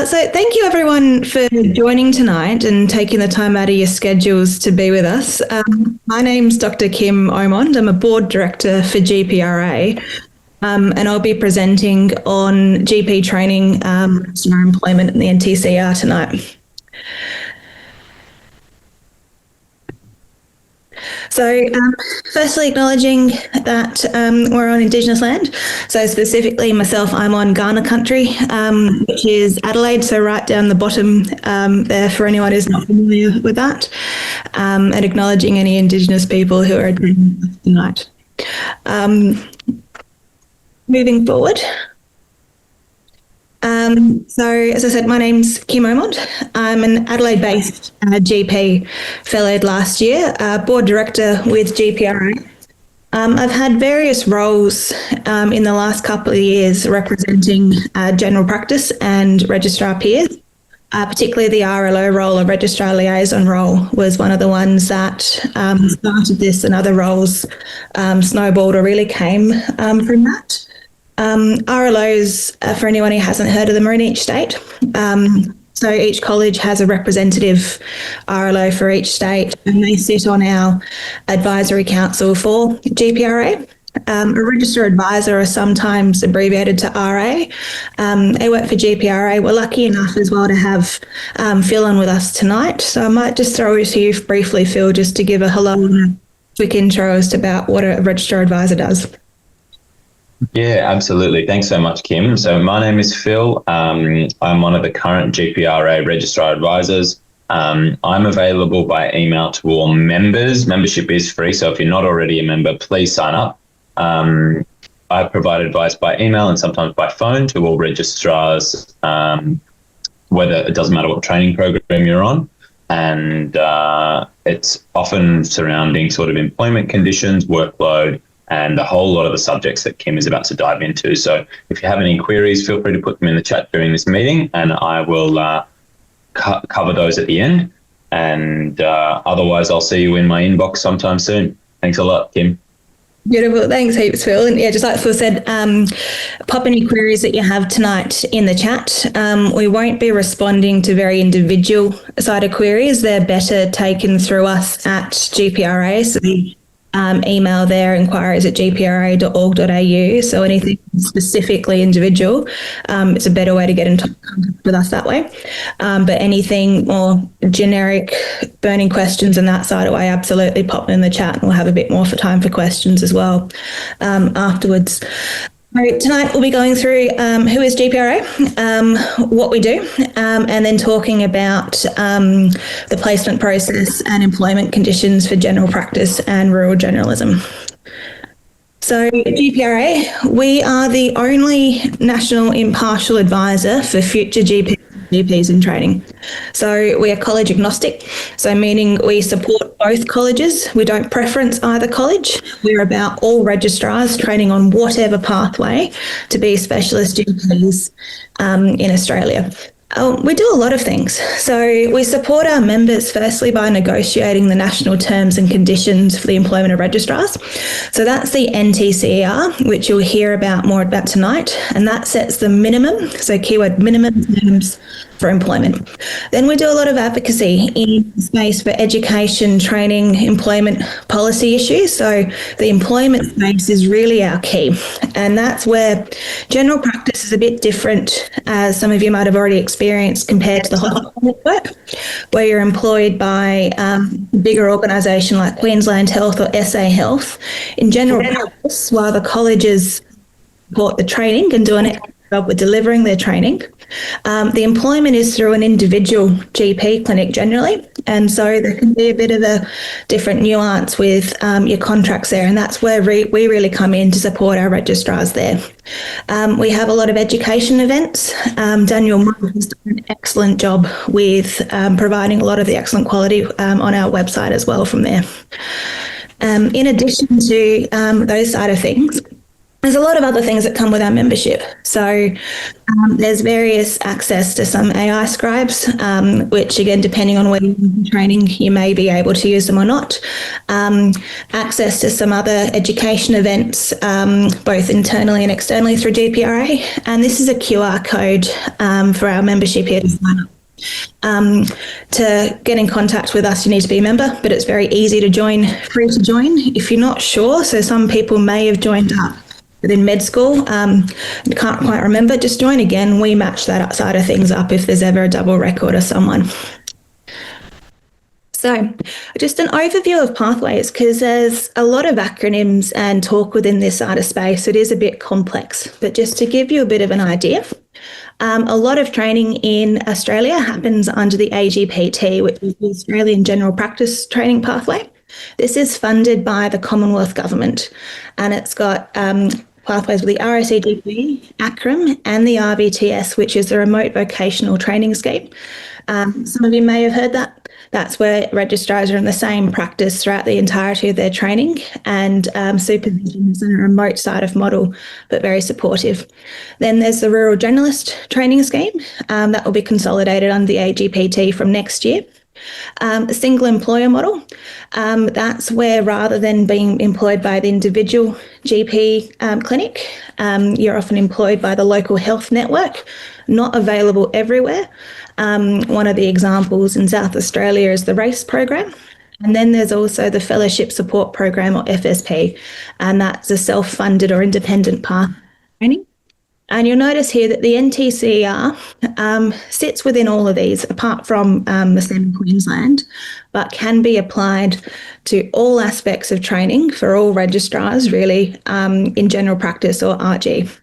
So thank you everyone for joining tonight and taking the time out of your schedules to be with us. My name's Dr. Kim Omond. I'm a board director for GPRA, and I'll be presenting on GP training, registrar employment and the NTCR tonight. So firstly, acknowledging that we're on Indigenous land. So specifically myself, I'm on Kaurna country, which is Adelaide, so right down the bottom there for anyone who's not familiar with that, and acknowledging any Indigenous people who are attending tonight. Moving forward. So as I said, my name's Kim Omond. I'm an Adelaide-based GP, fellowed last year, board director with GPRA. I've had various roles in the last couple of years representing general practice and registrar peers. Particularly the RLO role, a registrar liaison role, was one of the ones that started this, and other roles snowballed or really came from that. RLOs, for anyone who hasn't heard of them, are in each state. So each college has a representative RLO for each state, and they sit on our advisory council for GPRA. A register advisor, are sometimes abbreviated to RA. They work for GPRA. We're lucky enough as well to have Phil on with us tonight. So I might just throw it to you briefly, Phil, just to give a hello and a quick intro as to about what a registrar advisor does. Yeah, absolutely. Thanks so much, Kim. So my name is Phil. I'm one of the current GPRA registrar advisors. I'm available by email to all members. Membership is free, so if you're not already a member, please sign up. I provide advice by email and sometimes by phone to all registrars, whether it doesn't matter what training program you're on. And it's often surrounding sort of employment conditions, workload, and a whole lot of the subjects that Kim is about to dive into. So if you have any queries, feel free to put them in the chat during this meeting, and I will cover those at the end. And otherwise, I'll see you in my inbox sometime soon. Thanks a lot, Kim. Beautiful. Thanks heaps, Phil. And yeah, just like Phil said, pop any queries that you have tonight in the chat. We won't be responding to very individual sided queries. They're better taken through us at GPRA. So the email there, inquiries@gpra.org.au. So anything specifically individual, it's a better way to get in contact with us that way. But anything more generic, burning questions and that side of way, absolutely pop them in the chat, and we'll have a bit more for time for questions as well afterwards. So tonight we'll be going through who is GPRA, what we do, and then talking about the placement process and employment conditions for general practice and rural generalism. So GPRA, we are the only national impartial advisor for future GPs in training. So we are college agnostic, so meaning we support both colleges. We don't preference either college. We're about all registrars training on whatever pathway to be specialist GPs in Australia. We do a lot of things. So we support our members firstly by negotiating the national terms and conditions for the employment of registrars. So that's the NTCR, which you'll hear more about tonight, and that sets the minimum, so keyword minimum terms for employment. Then we do a lot of advocacy in space for education, training, employment policy issues. So the employment space is really our key, and that's where general practice is a bit different, as some of you might have already experienced, compared to the hospital network, where you're employed by a bigger organisation like Queensland Health or SA Health. In general practice, while the colleges support the training and do an excellent job with delivering their training, the employment is through an individual GP clinic generally, and so there can be a bit of a different nuance with your contracts there, and that's where we really come in to support our registrars there. We have a lot of education events. Daniel Moore has done an excellent job with providing a lot of the excellent quality on our website as well from there. In addition to those side of things, there's a lot of other things that come with our membership. So there's various access to some AI scribes, which again, depending on whether you're training, you may be able to use them or not. Access to some other education events, both internally and externally through GPRA. And this is a QR code for our membership here to sign up. To get in contact with us, you need to be a member, but it's very easy to join, free to join if you're not sure. So some people may have joined up within med school, can't quite remember, just join again. We match that side of things up if there's ever a double record of someone. So just an overview of pathways, because there's a lot of acronyms and talk within this side of space. It is a bit complex, but just to give you a bit of an idea, a lot of training in Australia happens under the AGPT, which is the Australian General Practice Training Pathway. This is funded by the Commonwealth Government, and it's got pathways with the RACGP, ACRM, and the RVTS, which is the Remote Vocational Training Scheme. Some of you may have heard that. That's where registrars are in the same practice throughout the entirety of their training, and supervision is in a remote side of model, but very supportive. Then there's the Rural Generalist Training Scheme that will be consolidated under the AGPT from next year. A single employer model, that's where rather than being employed by the individual GP clinic, you're often employed by the local health network, not available everywhere. One of the examples in South Australia is the RACE program. And then there's also the Fellowship Support Program, or FSP, and that's a self-funded or independent path training. And you'll notice here that the NTCER sits within all of these, apart from the Stem Queensland, but can be applied to all aspects of training for all registrars, really, in general practice or RG.